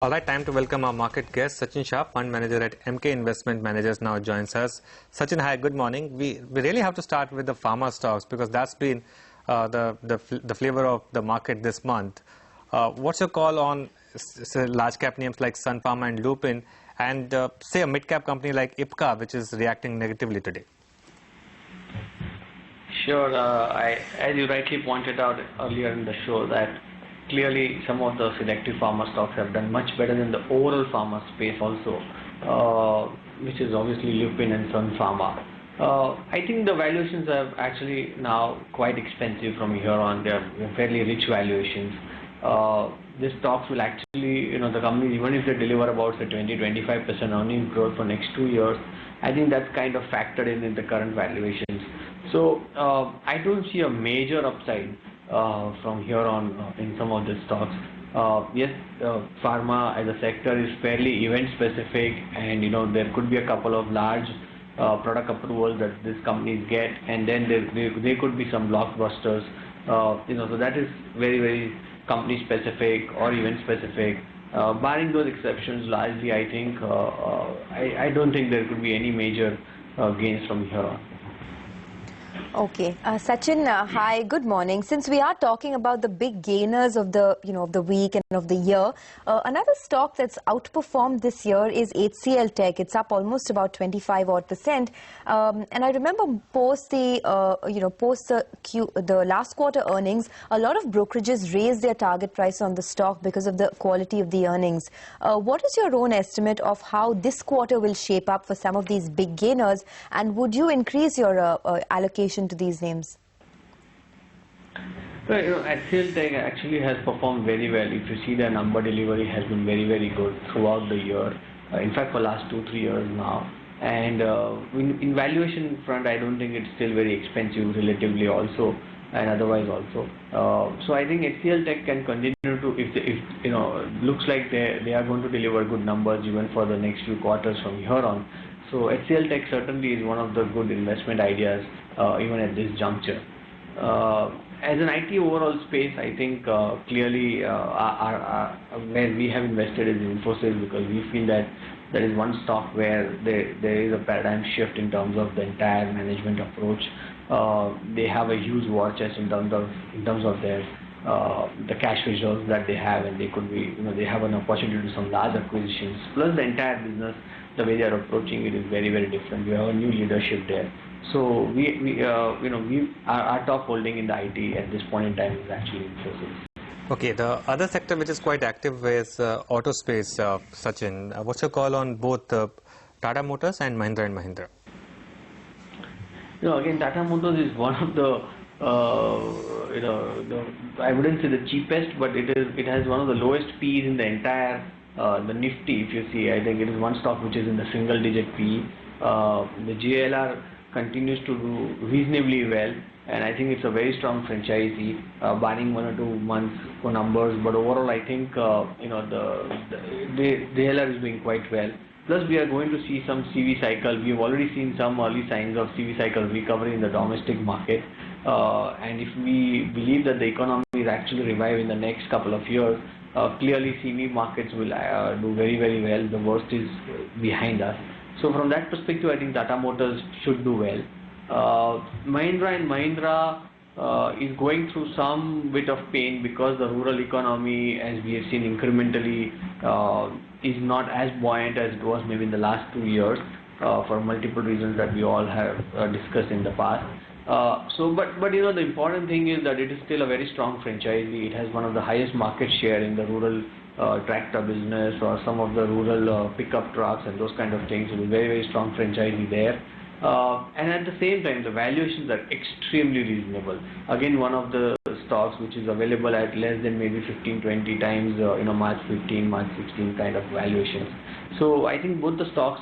All right, time to welcome our market guest, Sachin Shah, fund manager at MK Investment Managers, now joins us. Sachin, hi, good morning. We really have to start with the pharma stocks because that's been the flavor of the market this month. What's your call on say, large cap names like Sun Pharma and Lupin, and say a mid cap company like Ipca, which is reacting negatively today? Sure. As you rightly pointed out earlier in the show, that clearly some of the selective pharma stocks have done much better than the overall pharma space also, which is obviously Lupin and Sun Pharma. I think the valuations are actually now quite expensive from here on. They are fairly rich valuations. These stocks will actually, the companies, even if they deliver about say 20-25% earnings growth for next 2 years, I think that's kind of factored in the current valuations. So I don't see a major upside from here on in some of the stocks. Yes, pharma as a sector is fairly event specific, and there could be a couple of large product approvals that these companies get, and then there could be some blockbusters. So that is very company specific or event specific. Barring those exceptions, largely I think I don't think there could be any major gains from here on. Okay, Sachin, hi, good morning. Since we are talking about the big gainers of the of the week and of the year, another stock that's outperformed this year is HCL Tech. It's up almost about 25 odd %. And I remember post the the last quarter earnings, a lot of brokerages raised their target price on the stock because of the quality of the earnings. What is your own estimate of how this quarter will shape up for some of these big gainers, and would you increase your allocation to these names? Well, HCL Tech actually has performed very well. If you see, their number delivery has been very good throughout the year. In fact, for last 2-3 years now. And in valuation front, I don't think it's still very expensive relatively also, and otherwise also. So I think HCL Tech can continue to, if looks like they are going to deliver good numbers even for the next few quarters from here on. So HCL Tech certainly is one of the good investment ideas even at this juncture. As an IT overall space, I think clearly where we have invested is Infosys, because we feel that there is one stock where there is a paradigm shift in terms of the entire management approach. They have a huge war chest in terms of their the cash reserves that they have, and they could be they have an opportunity to do some large acquisitions. Plus the entire business, the way they are approaching it is very different. We have a new leadership there. So our top holding in the IT at this point in time is actually Infosys. Okay, the other sector which is quite active is auto space, Sachin. What's your call on both Tata Motors and Mahindra & Mahindra? Again, Tata Motors is one of the I wouldn't say the cheapest, but it has one of the lowest P's in the entire the Nifty. If you see, I think it is one stock which is in the single digit P. The JLR continues to do reasonably well, and I think it's a very strong franchisee, barring 1 or 2 months for numbers. But overall, I think the JLR is doing quite well. Plus, we are going to see some CV cycle. We've already seen some early signs of CV cycle recovery in the domestic market. And if we believe that the economy is actually reviving in the next couple of years, clearly CV markets will do very well. The worst is behind us. So from that perspective, I think Tata Motors should do well. Mahindra & Mahindra is going through some bit of pain because the rural economy, as we have seen incrementally, is not as buoyant as it was maybe in the last 2 years for multiple reasons that we all have discussed in the past. But the important thing is that it is still a very strong franchisee. It has one of the highest market share in the rural tractor business or some of the rural pickup trucks and those kind of things. It is a very strong franchisee there. And at the same time, the valuations are extremely reasonable. Again, one of the stocks which is available at less than maybe 15-20 times March 15, March 16 kind of valuations. So I think both the stocks,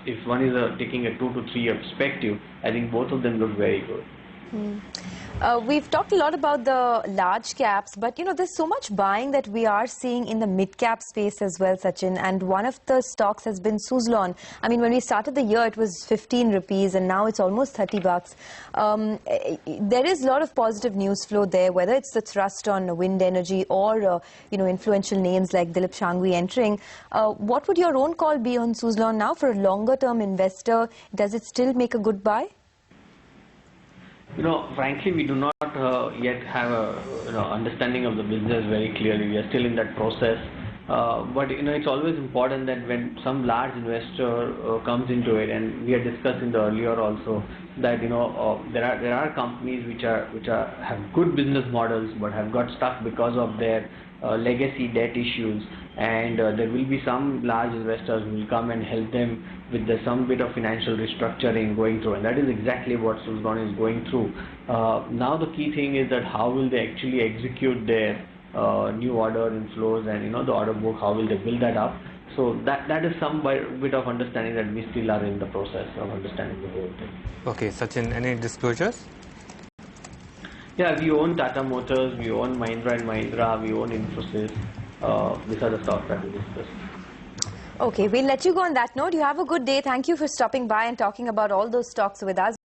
if one is taking a 2 to 3 year perspective, I think both of them look very good. We've talked a lot about the large caps, but there's so much buying that we are seeing in the mid cap space as well, Sachin. And one of the stocks has been Suzlon. I mean, when we started the year, it was 15 rupees, and now it's almost 30 bucks. There is a lot of positive news flow there, whether it's the thrust on wind energy or influential names like Dilip Shangvi entering. What would your own call be on Suzlon now for a longer-term investor? Does it still make a good buy? Frankly, we do not yet have a understanding of the business very clearly. We are still in that process. But it's always important that when some large investor comes into it, and we had discussed in the earlier also that there are companies which have good business models but have got stuck because of their legacy debt issues, and there will be some large investors who will come and help them with some bit of financial restructuring going through, and that is exactly what Suzlon is going through. Now the key thing is that how will they actually execute their new order inflows, and the order book, how will they build that up? So that is some bit of understanding that we still are in the process of understanding the whole thing. Okay, Sachin, any disclosures? Yeah, we own Tata Motors, we own Mahindra and Mahindra, we own Infosys. These are the stocks that we discussed. Okay, we'll let you go on that note. You have a good day. Thank you for stopping by and talking about all those stocks with us.